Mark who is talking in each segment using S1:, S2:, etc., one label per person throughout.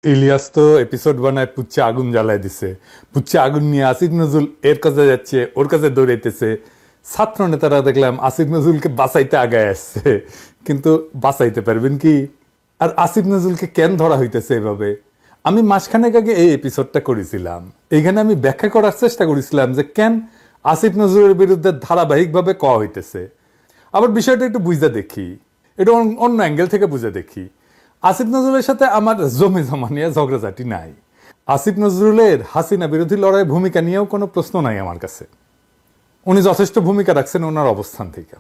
S1: ইলিয়াস তো এপিসোড বানায় পুচ্ছে আগুন জ্বালায় দিছে। পুচ্ছে আগুন নিয়ে আসিফ নজরুল এর কাছে যাচ্ছে, ওর কাছে দৌড়াইতেছে। ছাত্র নেতারা দেখলাম আসিফ নজরুলকে বাঁচাইতে আগায় আসছে, কিন্তু বাঁচাইতে পারবেন কি? আর আসিফ নজরুলকে কেন ধরা হইতেছে এভাবে? আমি মাসখানেক আগে এই এপিসোডটা করেছিলাম। এইখানে আমি ব্যাখ্যা করার চেষ্টা করেছিলাম যে কেন আসিফ নজরুলের বিরুদ্ধে ধারাবাহিকভাবে কওয়া হইতেছে। আবার বিষয়টা একটু বুঝতে দেখি, এটা অন্য অ্যাঙ্গেল থেকে বুঝে দেখি। আসিফ নজরুলের সাথে আমার জমি জমা নিয়ে ঝগড়াঝাটি নাই। আসিফ নজরুলের হাসিনা বিরোধী লড়াই ভূমিকা নিয়েও কোনো প্রশ্ন নাই আমার কাছে। উনি যথেষ্ট ভূমিকা রাখছেন ওনার অবস্থান থেকে।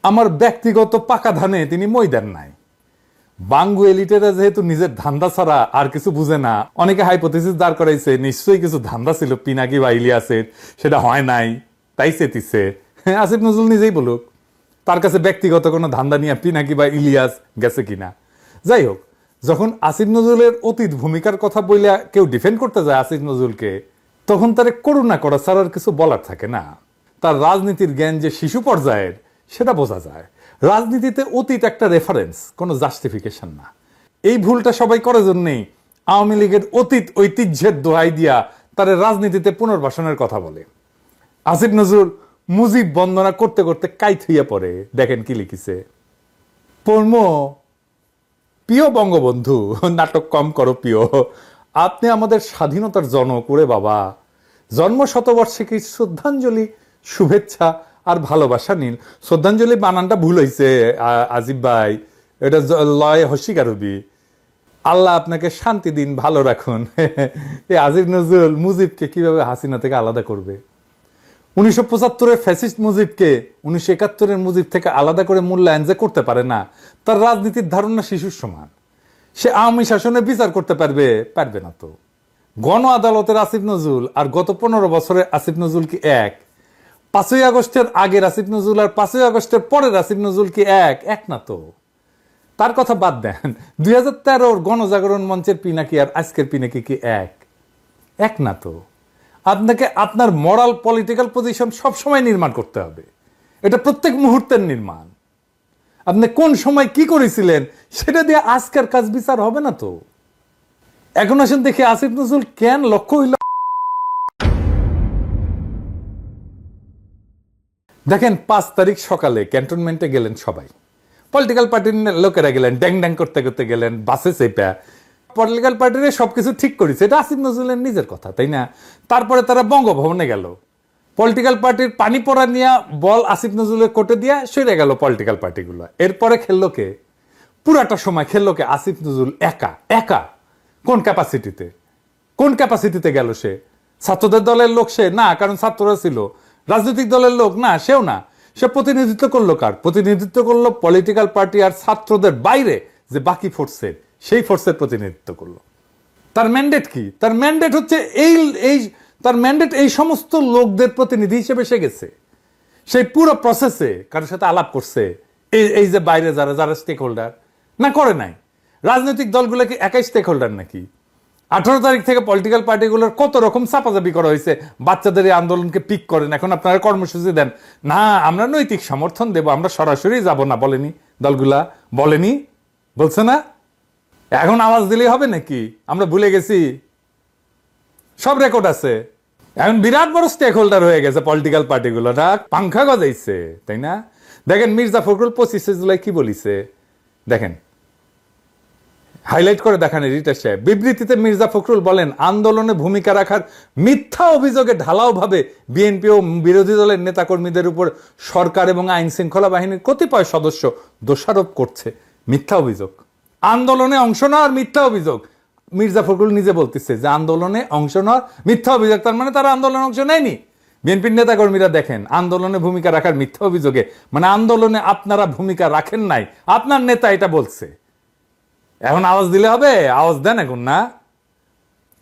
S1: আমার ব্যক্তিগত পাকা ধানে তিনি মই দেন নাই। বাঙ্গু এলিটেরা যেহেতু নিজের ধান্দা ছাড়া আর কিছু বুঝে না, অনেকে হাইপোথিসিস দাঁড় করাইছে নিশ্চয়ই কিছু ধান্দা ছিল পিনাকি বা ইলিয়াসের, সেটা হয় নাই, তাই চেতিছে। আসিফ নজরুল নিজেই বলুক তার কাছে ব্যক্তিগত কোনো ধান্দা নিয়ে পিনাকি বা ইলিয়াস গেছে কিনা। যাই হোক, যখন আসিফ নজরুলের অতীত ভূমিকার কথা বলে কেউ ডিফেন্ড করতে যায় আসিফ নজরুলকে, তখন তার করুণা করা ছাড়ার কিছু বলার থাকে না। তার রাজনীতির জ্ঞান যে শিশু পর্যায়ের সেটা বোঝা যায়। রাজনীতিতে অতীত একটা রেফারেন্স, কোনো জাস্টিফিকেশন না। এই ভুলটা সবাই করে জন্যেই আওয়ামী লীগের অতীত ঐতিহ্যের দোহাই দিয়া তার রাজনীতিতে পুনর্বাসনের কথা বলে। আসিফ নজরুল মুজিব বন্দনা করতে করতে কাইত হইয়া পড়ে। দেখেন কি লিখিছে, পড়ম, প্রিয় বঙ্গবন্ধু, নাটক কম করো প্রিয়, আপনি আমাদের স্বাধীনতার জনক করে বাবা। জন্ম শতবর্ষে শ্রদ্ধাঞ্জলি, শুভেচ্ছা আর ভালোবাসা নিন। শ্রদ্ধাঞ্জলি বানানটা ভুল হয়েছে আজিব ভাই, এটা লয় হস্যিকার হবি। আল্লাহ আপনাকে শান্তি দিন, ভালো রাখুন। এই আজিব নজরুল মুজিবকে কিভাবে হাসিনা থেকে আলাদা করবে? 1975-এর ফ্যাসিস্ট মুজিবকে 1971-এর মুজিব থেকে আলাদা করে মূল্যায়ন যে করতে পারে না, তার রাজনীতির ধারণা শিশুর সমান। সে আওয়ামী শাসনে বিচার করতে পারবে? পারবে না তো। গণ আদালতের আসিফ নজরুল আর গত 15 বছরের আসিফ নজরুল কি এক? 5ই আগস্টের আগের আসিফ নজরুল আর 5ই আগস্টের পরের আসিফ নজরুল কি এক? এক না তো। তার কথা বাদ দেন, 2013-র গণজাগরণ মঞ্চের পিনাকি আর আজকের পিনাকি কি এক? এক না তো। আপনাকে আপনার মরাল পলিটিক্যাল পজিশন সবসময় নির্মাণ করতে হবে, এটা প্রত্যেক মুহূর্তের নির্মাণ। আপনি কোন সময় কি করেছিলেন সেটা দিয়ে আজকের কাজ বিচার হবে না তো। এখন আসেন দেখি আসিফ নজরুল কেন লক্ষ্য হইল। দেখেন, 5 তারিখ সকালে ক্যান্টনমেন্টে গেলেন সবাই, পলিটিক্যাল পার্টির লোকেরা গেলেন, ড্যাং ড্যাং করতে করতে গেলেন বাসে চেপা। পলিটিক্যাল পার্টির সবকিছু ঠিক করেছে, এটা আসিফ নজরুলের নিজের কথা, তাই না? তারপরে তারা বঙ্গভবনে গেল, পলিটিক্যাল পার্টির পানি পড়া নিয়ে বল আসিফ নজরুলের কোর্টে দিয়া সরে গেল পলিটিক্যাল পার্টিগুলো। এরপরে খেললো কে? পুরাটা সময় খেললো কে? আসিফ নজরুল একা একা। কোন ক্যাপাসিটিতে? কোন ক্যাপাসিটিতে গেল সে? ছাত্রদের দলের লোক সে না, কারণ ছাত্ররা ছিল। রাজনৈতিক দলের লোক না, সেও না। সে প্রতিনিধিত্ব করলো কার? প্রতিনিধিত্ব করলো পলিটিক্যাল পার্টি আর ছাত্রদের বাইরে যে বাকি ফোর্সের, সেই ফোর্সের প্রতিনিধিত্ব করলো। তার ম্যান্ডেট কি? তার ম্যান্ডেট হচ্ছে এই এই তার ম্যান্ডেট এই সমস্ত লোকদের প্রতিনিধি হিসেবে সে গেছে। সেই পুরো প্রসেসে কারোর সাথে আলাপ করছে? এই যে বাইরে যারা যারা স্টেক হোল্ডার, না করে নাই। রাজনৈতিক দলগুলো কি একাই স্টেক হোল্ডার নাকি? 18 তারিখ থেকে পলিটিক্যাল পার্টিগুলোর কত রকম চাপাচাপি করা হয়েছে। বাচ্চাদের এই আন্দোলনকে পিক করেন, এখন আপনারা কর্মসূচি দেন। না, আমরা নৈতিক সমর্থন দেব, আমরা সরাসরি যাব না, বলেনি দলগুলা? বলেনি? বলছে না? এখন আওয়াজ দিলেই হবে নাকি? আমরা ভুলে গেছি? সব রেকর্ড আছে। এখন বিরাট বড় স্টেক হোল্ডার হয়ে গেছে পলিটিক্যাল পার্টিগুলো, না পাংখা গজাইছে, তাই না? দেখেন মির্জা ফখরুল 25শে জুলাই কি বলিছে, দেখেন, হাইলাইট করে দেখান এডিটর সাহেব। বিবৃতিতে মির্জা ফখরুল বলেন, আন্দোলনে ভূমিকা রাখার মিথ্যা অভিযোগে ঢালাওভাবে বিএনপি ও বিরোধী দলের নেতাকর্মীদের উপর সরকার এবং আইন শৃঙ্খলা বাহিনীর কতিপয় সদস্য দোষারোপ করছে। মিথ্যা অভিযোগ, আন্দোলনে অংশ নেওয়ার মিথ্যা অভিযোগ। মির্জা ফখরুল নিজে বলতেছে যে আন্দোলনে অংশ নেওয়ার মিথ্যা অভিযোগ, তার মানে তারা আন্দোলনে অংশ নেয়নি। বিএনপির নেতাকর্মীরা দেখেন, আন্দোলনে ভূমিকা রাখার মিথ্যা অভিযোগে, মানে আন্দোলনে আপনারা ভূমিকা রাখেন নাই, আপনার নেতা এটা বলছে। এখন আওয়াজ দিলে হবে? আওয়াজ দেন এখন, না?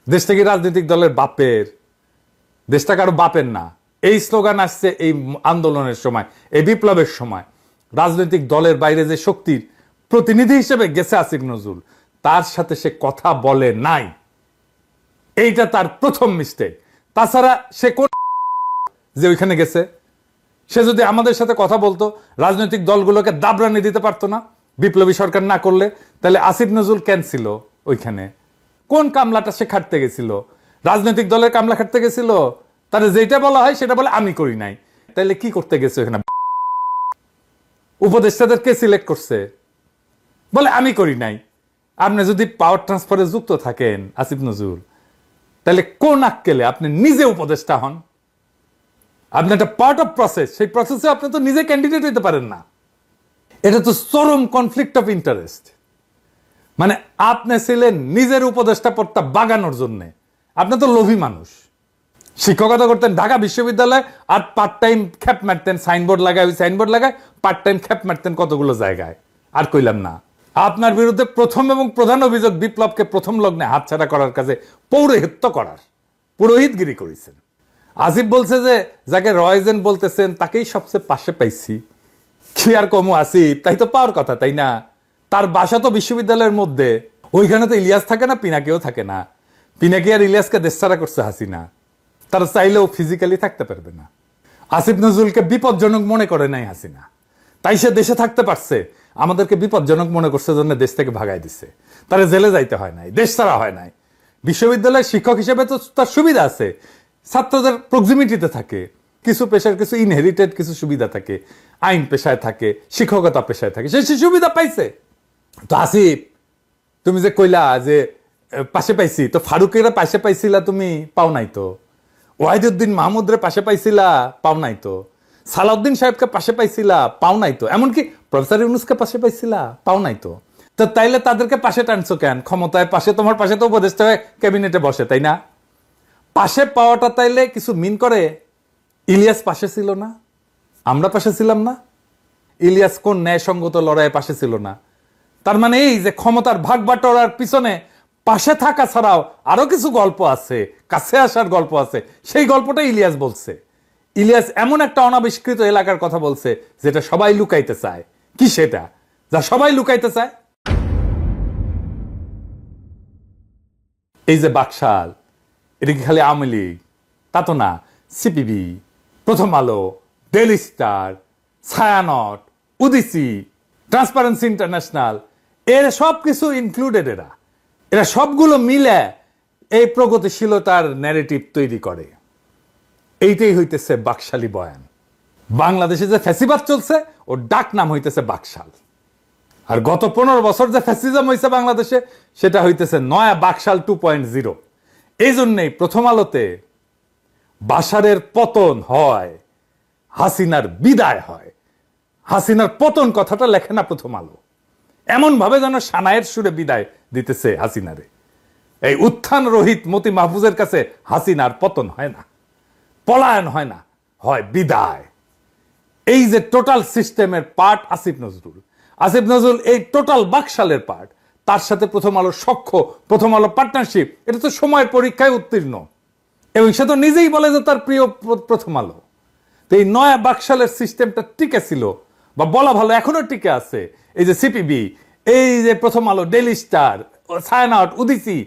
S1: দেশটা কি রাজনৈতিক দলের বাপের? দেশটা কারো বাপের না। এই স্লোগান আসছে এই আন্দোলনের সময়, এই বিপ্লবের সময়। রাজনৈতিক দলের বাইরে যে শক্তির প্রতিনিধি হিসেবে গেছে আসিফ নজরুল, তার সাথে সে কথা বলে নাই। এইটা তার প্রথম মিস্টেক। তাছাড়া সে কোন যে ওইখানে গেছে? সে যদি আমাদের সাথে কথা বলতো, রাজনৈতিক দলগুলোকে দাবরানি দিতে পারতো না বিপ্লবী সরকার না করলে? তাহলে আসিফ নজরুল কেন ছিল ওইখানে? কোন কামলাটা সে খাটতে গেছিল? রাজনৈতিক দলের কামলা খাটতে গেছিল? তাহলে যেটা বলা হয় সেটা বলে আমি করি নাই। তাহলে কি করতে গেছে এখানে? উপদেষ্টাদের কে সিলেক্ট করছে? বলে আমি করি নাই। আপনি যদি পাওয়ার ট্রান্সফারে যুক্ত থাকেন আসিফ নজরুল, তাহলে কোন আক্কেলে আপনি নিজে উপদেষ্টা হন? আপনি একটা পার্ট অফ প্রসেস, সেই প্রসেসে আপনি তো নিজে ক্যান্ডিডেট হইতে পারেন না। এটা তো চরম কনফ্লিক্ট অফ ইন্টারেস্ট। মানে আপনি ছিলেন নিজের উপদেষ্টা পদটা বাগানোর জন্য। আপনি তো লোভী মানুষ। শিক্ষকতা করতেন ঢাকা বিশ্ববিদ্যালয়ে, আর পার্ট টাইম খ্যাপ মারতেন, সাইনবোর্ড লাগায়, ওই সাইনবোর্ড লাগায় পার্ট টাইম খ্যাপ মারতেন কতগুলো জায়গায়। আর কইলাম না, আপনার বিরুদ্ধে প্রথম এবং প্রধান অভিযোগ বিপ্লবকে প্রথম লগ্নে হাতছাড়া করার কাজে পৌরোহিত্য করার, পুরোহিতগিরি করেছেন। আসিফ বলছে যে যাকে রয়জেন বলতেছেন তাকেই সবচেয়ে পাশে পাইছি। কি আর কমু আসিফ, তাই তো পাওয়ার কথা, তাই না? তার বাসা তো বিশ্ববিদ্যালয়ের মধ্যে, ওইখানে তো ইলিয়াস থাকে না, পিনাকিও থাকে না। পিনাকি আর ইলিয়াসকে দেশছাড়া করছে হাসিনা, তারা চাইলেও ফিজিক্যালি থাকতে পারবে না। আসিফ নজরুলকে বিপজ্জনক মনে করে নাই হাসিনা, তাই সে দেশে থাকতে পারছে। আমাদেরকে বিপজ্জনক মনে করছে জন্য দেশ থেকে ভাগাই দিচ্ছে। তারা জেলে যাইতে হয় নাই, দেশ ছাড়া হয় নাই। বিশ্ববিদ্যালয়ের শিক্ষক হিসেবে তো তার সুবিধা আছে, ছাত্রদের প্রক্সিমিটিতে থাকে, কিছু পেশার কিছু ইনহেরিটেড কিছু সুবিধা থাকে, আইন পেশায় থাকে, শিক্ষকতা পেশায় থাকে, সে সুবিধা পাইছে। তো আসিফ, তুমি যে কইলা যে পাশে পাইছি, তো ফারুকেরা পাশে পাইছিলা, তুমি পাও নাই তো। ওয়াহিদুদ্দিন মাহমুদরে পাশে পাইছিলা, পাও নাই তো। সালাউদ্দিন সাহেবকে পাশে পাইছিলা, পাও নাই তো। এমনকি প্রফেসর ইউনুসকে পাশে পাইছিলা, পাও নাই তো। তো তাইলে তাদেরকে পাশে টানছো কেন? ক্ষমতায় পাশে, তোমার পাশে তো উপদেষ্টা হয়ে ক্যাবিনেটে বসে, তাই না? পাশে পাওয়াটা তাইলে কিছু মিন করে? ইলিয়াস পাশে ছিল না, আমরা পাশে ছিলাম না। ইলিয়াস কোন ন্যায়সঙ্গত লড়াইয়ে পাশে ছিল না? তার মানে এই যে ক্ষমতার ভাগ বাটোয়ারার পিছনে পাশে থাকা ছাড়াও আরো কিছু গল্প আছে, কাছে আসার গল্প আছে। সেই গল্পটা ইলিয়াস বলছে। ইলিয়াস এমন একটা অনাবিষ্কৃত এলাকার কথা বলছে যেটা সবাই লুকাইতে চায়। কি সেটা যা সবাই লুকাইতে চায়? এই যে বাকশাল, এটা কি খালি আওয়ামী লীগ? তা তো না। CPB, Prothom Alo, Daily Star, Chhayanaut, Udichi, Transparency International, এর সব কিছু ইনক্লুডেড। এরা সবগুলো মিলে এই প্রগতিশীলতার ন্যারেটিভ তৈরি করে। এইটাই হইতেছে বাকশালী বয়ান। বাংলাদেশে যে ফ্যাসিবাদ চলছে ওর ডাক নাম হইতেছে বাকশাল। আর গত 15 বছর যে ফ্যাসিজম হয়েছে বাংলাদেশে, সেটা হইতেছে নয়া বাকশাল 2.0। এই জন্যই প্রথম আলোতে বাশারের পতন হয়, হাসিনার বিদায় হয়। হাসিনার পতন কথাটা লেখে না প্রথম আলো, এমন ভাবে যেন সানায়ের সুরে বিদায় দিতেছে হাসিনারে। এই উত্থান রহিত মতি মাহফুজের কাছে হাসিনার পতন হয় না, পলায়ন হয় না, হয় বিদায়। এই যে টোটাল সিস্টেমের পার্ট আসিফ নজরুল। আসিফ নজরুল এই টোটাল বাকশালের পার্ট। তার সাথে প্রথম আলো সখ্য, প্রথম আলো পার্টনারশিপ, এটা তো সময়ের পরীক্ষায় উত্তীর্ণ। এবং সে তো নিজেই বলে যে তার প্রিয় প্রথম আলো। তো এই নয়া বাকশালের সিস্টেমটা টিকে ছিল, বা বলা ভালো এখনো টিকে আছে। এই যে সিপিবি, এই যে Prothom Alo, Daily Star, Chhayanaut, Udichi,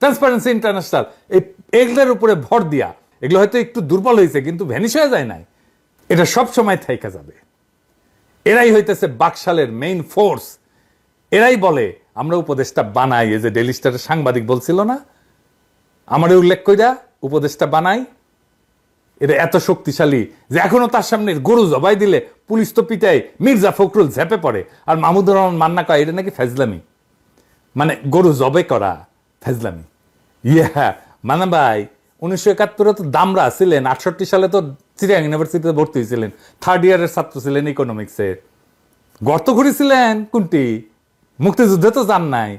S1: Transparency International, এগুলোর উপরে ভর দিয়া, এগুলো হয়তো একটু দুর্বল হয়েছে কিন্তু ভ্যানিশ হয়ে যায় নাই। এটা সব সময় থাইকা যাবে। এরাই হইতেছে বাকশালের মেইন ফোর্স। এরাই বলে আমরা উপদেষ্টা বানাই। এই যে ডেইলি স্টারের সাংবাদিক বলছিল না, আমারে উল্লেখ কইরা উপদেষ্টা বানাই। এটা এত শক্তিশালী যে এখনো তার সামনে গরু জবাই দিলে পুলিশ তো পিটায়, মির্জা ফখরুল ঝেপে পড়ে, আর মাহমুদুর রহমান মান্না কয় এটা নাকি ফাজলামি। মানে গরু জবে করা ফাজলামি। ইয়া মানে ভাই, 1971 তো দামরা ছিলেন, 68 সালে তো চিরিয়াং ইউনিভার্সিটিতে ভর্তি হয়েছিলেন, থার্ড ইয়ারের ছাত্র ছিলেন ইকোনমিক্সের। গর্ত ঘুরেছিলেন কোনটি? মুক্তিযুদ্ধে তো যান নাই।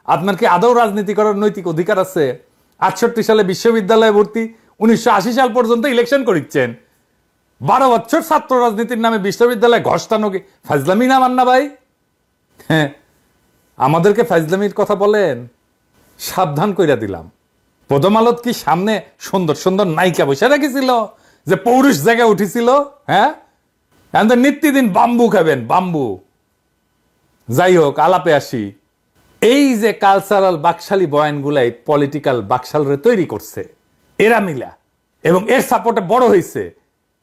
S1: আপনার কি আদৌ রাজনীতি করার নৈতিক অধিকার আছে? 68 সালে বিশ্ববিদ্যালয়ে ভর্তি, 1980 সাল পর্যন্ত ইলেকশন করিচ্ছেন। 12 বছর ছাত্র রাজনীতির নামে বিশ্ববিদ্যালয়ে ঘষ্টানো কি ফাজলামি না মান্না ভাই? হ্যাঁ, আমাদেরকে ফাজলামির কথা বলেন, সাবধান কইরা দিলাম। প্রথম আলোত কি সামনে সুন্দর সুন্দর নায়িকা বসে রেখেছিল যে পৌরুষ জায়গায় উঠেছিল? হ্যাঁ, এখন নিত্যদিন বাম্বু খাবেন, বাম্বু। যাই হোক, আলাপে আসি। এই যে কালচারাল বাকশালী বয়ানগুলাই পলিটিক্যাল বাকশালরে তৈরি করছে এরা মিলা, এবং এর সাপোর্টে বড় হয়েছে,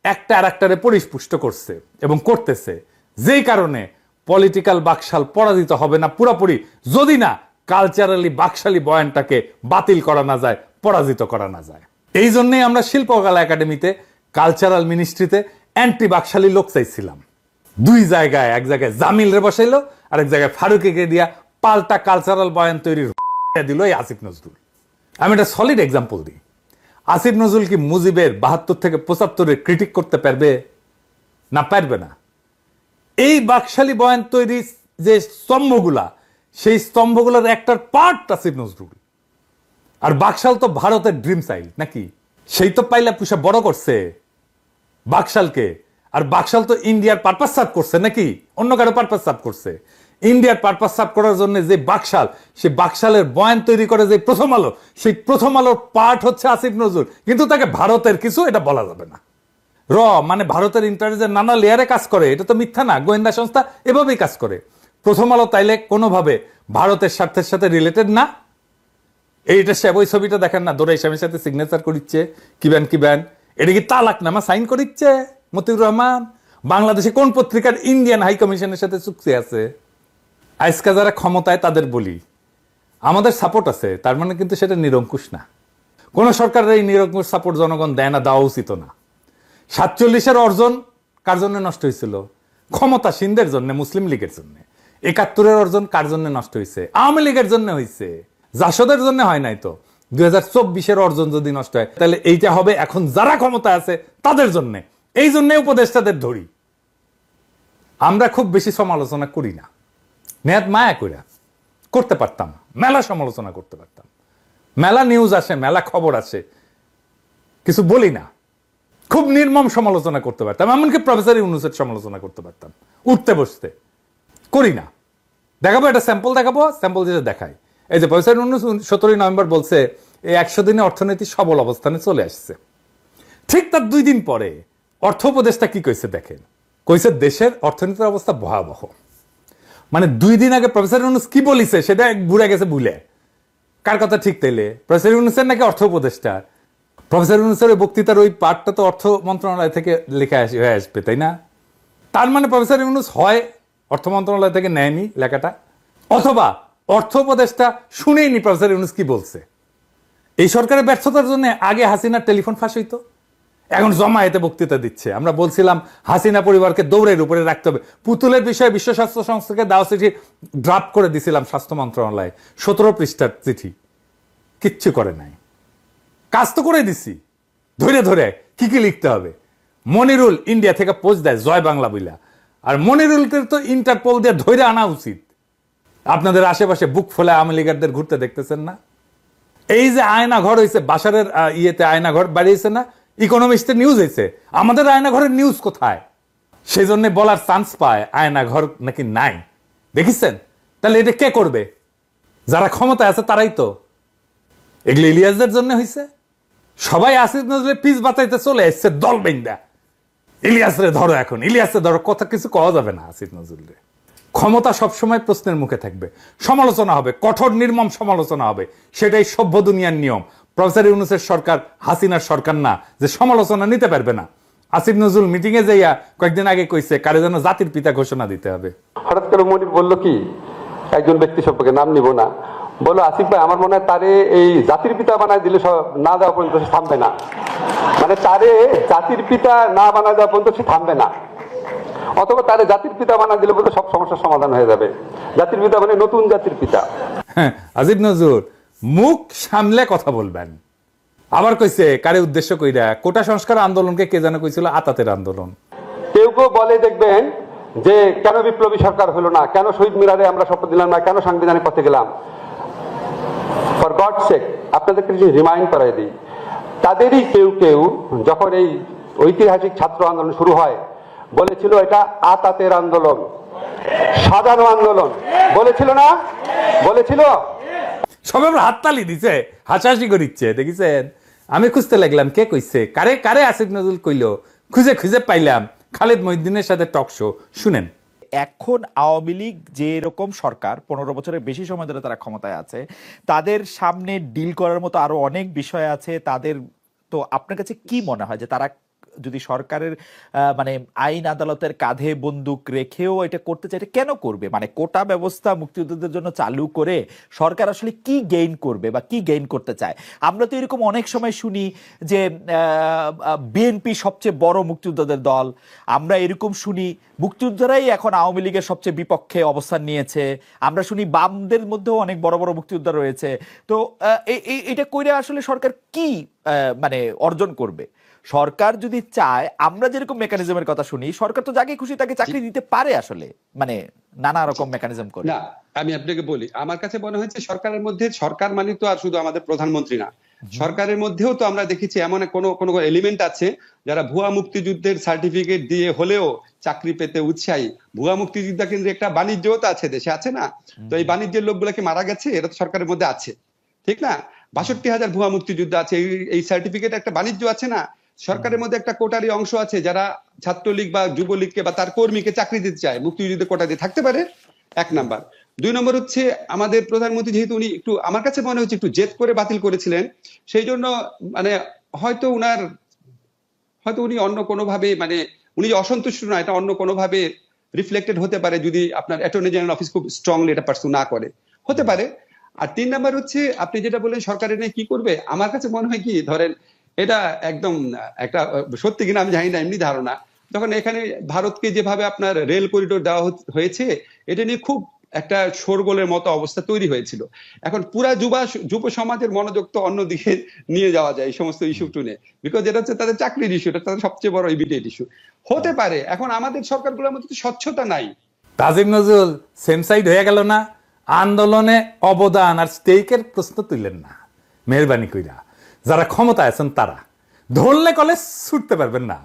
S1: একটা আর একটারে পরিপুষ্ট করছে এবং করতেছে। যেই কারণে পলিটিক্যাল বাকশাল পরাজিত হবে না পুরোপুরি, যদি না কালচারালি বাকশালী বয়ানটাকে বাতিল করা না যায়, পরাজিত করা না যায়। এই জন্যই আমরা শিল্পকলা একাডেমিতে কালচারাল মিনিস্ট্রিতে অ্যান্টি বাকশালী লোক চাইছিলাম। দুই জায়গায়, এক জায়গায় জামিল রে বসাইলো, আর এক জায়গায় ফারুকিকে দিয়া পাল্টা কালচারাল বয়ান তৈরির দিল এই আসিফ নজরুল। আমি একটা সলিড এক্সাম্পল দিই। আসিফ নজরুল কি মুজিবের 72 থেকে 75-এর ক্রিটিক করতে পারবে? না, পারবে না। এই বাকশালী বয়ান তৈরি যে স্তম্ভগুলা, সেই স্তম্ভগুলোর একটার পার্ট আসিফ নজরুল। আর বাকশাল তো ভারতের ড্রিম চাইল্ড নাকি, সেই তো পাইলা পুষা বড় করছে বাকশালকে। আর বাকশাল তো ইন্ডিয়ার পারপাস সার্ভ করছে নাকি, অন্য কারো পারপাস সার্ভ করছে? ইন্ডিয়ার পারপাস সার্ভ করার জন্য যে বাকশাল, সে বাকশালের বয়ান তৈরি করে যে প্রথম আলো, সেই প্রথম আলোর পার্ট হচ্ছে আসিফ নজরুল। কিন্তু তাকে ভারতের কিছু এটা বলা যাবে না। মানে ভারতের ইন্টারনেটের নানা লেয়ারে কাজ করে, এটা তো মিথ্যা না। গোয়েন্দা সংস্থা এভাবেই কাজ করে। প্রথম আলো তাইলে কোনোভাবে ভারতের স্বার্থের সাথে রিলেটেড না। এইটা সে ওই ছবিটা দেখেন না, দৌড়াই স্বামীর সাথে সিগনেচার করিচ্ছে, কিবেন এটা কি তালাক নামা সাইন করিচ্ছে মতিউর রহমান? বাংলাদেশে কোন পত্রিকার ইন্ডিয়ান হাই কমিশনের সাথে চুক্তি আছে? আজকে যারা ক্ষমতায় তাদের বলি আমাদের সাপোর্ট আছে, তার মানে কিন্তু সেটা নিরঙ্কুশ না। কোন সরকারের এই নিরঙ্কুশ সাপোর্ট জনগণ দেয় না, দেওয়া উচিত না। 47-এর অর্জন কার জন্য নষ্ট হয়েছিল? ক্ষমতাসীনদের জন্য, মুসলিম লীগের জন্য। 71-এর অর্জন কার জন্য নষ্ট হয়েছে? আওয়ামী লীগের জন্য হয়েছে, জাসদের জন্য হয় নাই তো। 2024-এর অর্জন যদি নষ্ট হয়, তাহলে এইটা হবে এখন যারা ক্ষমতা আছে তাদের জন্য। এই জন্য উপদেষ্টাদের ধরি। আমরা খুব বেশি সমালোচনা করি না, নেহাত মায়া কইরা করতে পারতাম, মেলা সমালোচনা করতে পারতাম, মেলা নিউজ আসে, মেলা খবর আসে, কিছু বলি না। খুব নির্মম সমালোচনা করতে পারতাম, এমনকি প্রফেসর ইউনূসের সমালোচনা করতে পারতাম উঠতে বসতে, করি না। দেখাবো, একটা স্যাম্পল দেখাবো, স্যাম্পল দিয়ে দেখাই। এই যে প্রফেসর ইউনূস 17 নভেম্বর বলছে এই 100 দিনে অর্থনীতি সবল অবস্থানে চলে আসছে। ঠিক তার 2 দিন পরে অর্থ উপদেষ্টা কি কইছে দেখেন, কইছে দেশের অর্থনীতির অবস্থা ভয়াবহ। মানে 2 দিন আগে প্রফেসর ইউনূস কি বলিছে সেটা ভুলে গেছে। ভুলে কার কথা ঠিক তাইলে? প্রফেসর ইউনূসের নাকি অর্থ উপদেষ্টা? প্রফেসর ইউনূসের বক্তৃতার ওই পার্টটা তো অর্থ মন্ত্রণালয় থেকে লেখা হয়ে আসবে, তাই না? তার মানে প্রফেসর ইউনূস হয় অর্থ মন্ত্রণালয় থেকে নেয়নি লেখাটা, অথবা অর্থ উপদেষ্টা শুনেইনি প্রফেসর ইউনূস কি বলছে। এই সরকারের ব্যর্থতার জন্য আগে হাসিনার টেলিফোন ফাঁস হইতো, এখন জমায়েতে বক্তৃতা দিচ্ছে। আমরা বলছিলাম হাসিনা পরিবারকে দৌড়ের উপরে রাখতে হবে। পুতুলের বিষয়ে বিশ্ব স্বাস্থ্য সংস্থাকে দেওয়া চিঠি ড্রাফট করে দিছিলাম স্বাস্থ্য মন্ত্রণালয়ে, 17 পৃষ্ঠার চিঠি, কিচ্ছু করে নাই। কাজ তো করে দিছি, ধরে ধরে কি কি লিখতে হবে। মনিরুল ইন্ডিয়া থেকে পোস্ট দেয় জয় বাংলা বইলা, আর মনিরুলকে তো ইন্টারপোল দিয়ে ধরে আনা উচিত। আপনাদের আশেপাশে বুক ফলে আওয়ামী লীগারদের ঘুরতে দেখতেছেন না? এই যে আয়না ঘর হয়েছে, বাসারের ইয়েতে আয়না ঘর বাড়িয়েছে না, ইকোনমিস্টে নিউজ হয়েছে, আমাদের আয়না ঘরের নিউজ কোথায়? সেই জন্য বলার চান্স পায় আয়না ঘর নাকি নাই, দেখিছেন? তাহলে এটা কে করবে? যারা ক্ষমতায় আছে তারাই তো। এগুলো ইলিয়াসদের জন্য হয়েছে। সবাই আসিফ নজরুলের পিস বাঁচাইতে চলে এসছে দল বেন্দা। ইলিয়াসরে ধরো, এখন ইলিয়াসরে ধরো, কথা কিছু কওয়া যাবে না আসিফ নজরুলের। ক্ষমতা সবসময় প্রশ্নের মুখে থাকবে, সমালোচনা হবে, কঠোর নির্মম সমালোচনা হবে, সেটাই সভ্য দুনিয়ার নিয়ম। প্রফেসর ইউনূসের সরকার হাসিনার সরকার না যে সমালোচনা নিতে পারবে না। আসিফ নজরুল মিটিং এ যাইয়া কয়েকদিন আগে কইছে কারে যেন জাতির পিতা ঘোষণা দিতে হবে।
S2: হঠাৎ করে মনির বলল কি, একজন ব্যক্তি সম্পর্কে নাম নিব না, বললো আসিফ ভাই আমার মনে হয় তারে এই জাতির পিতা বানায় দিলে না দেওয়া পর্যন্ত সে থামবে না। মানে তারে জাতির পিতা না বানায় দেওয়া পর্যন্ত সে থামবে না, অথবা তারে জাতির পিতা বানায় দিলে বলতে সব সমস্যার সমাধান হয়ে যাবে। জাতির পিতা মানে নতুন জাতির পিতা।
S1: হ্যাঁ, আসিফ নজরুল মুখ সামলে কথা বলবেন। আবার কইছে কারে উদ্দেশ্য কইরা, কোটা সংস্কার আন্দোলনকে কে যেন কইছিল আতাতের আন্দোলন।
S2: কেউ কেউ বলে দেখবেন যে কেন বিপ্লবী সরকার হলো না, কেন শহীদ মিনারে আমরা শপথ দিলাম না, কেন সাংবিধানিক পথে গেলাম। ফর গড সেক আপনাদেরকে রিমাইন্ড করাই দিই, তাদেরই কেউ কেউ যখন এই ঐতিহাসিক ছাত্র আন্দোলন শুরু হয় বলেছিল এটা আতাতের আন্দোলন, সাজানো আন্দোলন, বলেছিল না? বলেছিল।
S1: সবাই হাততালি দিছে, হাসাহাসি করিচ্ছে, দেখিছেন? আমি খুঁজতে লাগলাম কে কইছে, কারে কারে আসিফ নজরুল কইলো, খুঁজে খুঁজে পাইলাম খালেদ মহিউদ্দিনের সাথে টক শো। শুনেন,
S3: এখন আওয়ামী লীগ যে এরকম সরকার 15 বছরের বেশি সময় ধরে তারা ক্ষমতায় আছে, তাদের সামনে ডিল করার মতো আরো অনেক বিষয় আছে তাদের। তো আপনার কাছে কি মনে হয় যে তারা যদি সরকারের মানে আইন আদালতের কাঁধে বন্দুক রেখেও এটা করতে চায়, এটা কেন করবে? মানে কোটা ব্যবস্থা মুক্তিযোদ্ধাদের জন্য চালু করে সরকার আসলে কি গেইন করবে বা কি গেইন করতে চায়? আমরা তো এরকম অনেক সময় শুনি যে বিএনপি সবচেয়ে বড় মুক্তিযোদ্ধাদের দল, আমরা এরকম শুনি মুক্তিযোদ্ধারাই এখন আওয়ামী লীগের সবচেয়ে বিপক্ষে অবস্থান নিয়েছে, আমরা শুনি বামদের মধ্যেও অনেক বড় বড় মুক্তিযোদ্ধা রয়েছে। তো এটা কইরা আসলে সরকার কি মানে অর্জন করবে? সরকার যদি চায়, আমরা যেরকম মেকানিজমের কথা শুনি, সরকার তো যাকে খুশি তাকে চাকরি দিতে পারে আসলে, মানে নানা রকম মেকানিজম করে।
S2: না, আমি আপনাকে বলি, আমার কাছে মনে হয়েছে সরকারের মধ্যে, সরকার মানে তো আর শুধু আমাদের প্রধানমন্ত্রী না, সরকারের মধ্যেও তো আমরা দেখেছি এমন কোনো এলিমেন্ট আছে যারা ভুয়া মুক্তিযুদ্ধের সার্টিফিকেট দিয়ে হলেও চাকরি পেতে উৎসাহী। ভুয়া মুক্তিযোদ্ধা কিন্তু একটা বাণিজ্যও তো আছে, দেশে আছে না? তো এই বাণিজ্যের লোকগুলোকে মারা গেছে, এটা তো সরকারের মধ্যে আছে, ঠিক না? 62,000 ভুয়া মুক্তিযোদ্ধা আছে, এই সার্টিফিকেট একটা বাণিজ্য আছে না? সরকারের মধ্যে একটা কোটারি অংশ আছে যারা ছাত্রলীগ বা যুবলীগকে বা তার কর্মীকে চাকরি দিতে চায়, মুক্তিযুদ্ধের কোটা দিয়ে থাকতে পারে। 1 নাম্বার। 2 নম্বর হচ্ছে আমাদের প্রধানমন্ত্রী যেহেতু উনি একটু, আমার কাছে মনে হচ্ছে একটু জেদ করে বাতিল করেছিলেন, সেই জন্য মানে হয়তো উনি অন্য কোনোভাবে, মানে উনি যে অসন্তুষ্ট না, এটা অন্য কোনোভাবে রিফ্লেক্টেড হতে পারে যদি আপনার অ্যাটর্নি জেনারেল অফিস খুব স্ট্রংলি এটা পারসু না করে, হতে পারে। আর 3 নাম্বার হচ্ছে আপনি যেটা বললেন সরকারের নিয়ে কি করবে, আমার কাছে মনে হয় কি, ধরেন এটা একদম একটা সত্যি কিনা আমি জানি না, এমনি ধারণা, যখন এখানে ভারতকে যেভাবে আপনার রেল করিডোর দেওয়া হয়েছে, এটা নিয়ে খুব একটা শোরগোলের মতো অবস্থা তৈরি হয়েছিল। এখন পুরা যুব সমাজের মনোযোগ তো অন্যদিকে নিয়ে যাওয়া যায় এই সমস্ত ইস্যু টুনে, বিকজ এটা হচ্ছে তাদের চাকরির ইস্যু, এটা তাদের সবচেয়ে বড় ইমিডিয়েট ইস্যু হতে পারে। এখন আমাদের সরকারগুলোর মধ্যে তো স্বচ্ছতা নাই।
S1: কাজী নজরুল সেম সাইড হয়ে গেল না, আন্দোলনে অবদান আর স্টেকের প্রশ্ন তুললেন না মেহরবানি কইরা। যারা ক্ষমতায় আছেন তারা ধরলে কলে ছুটতে পারবেন না।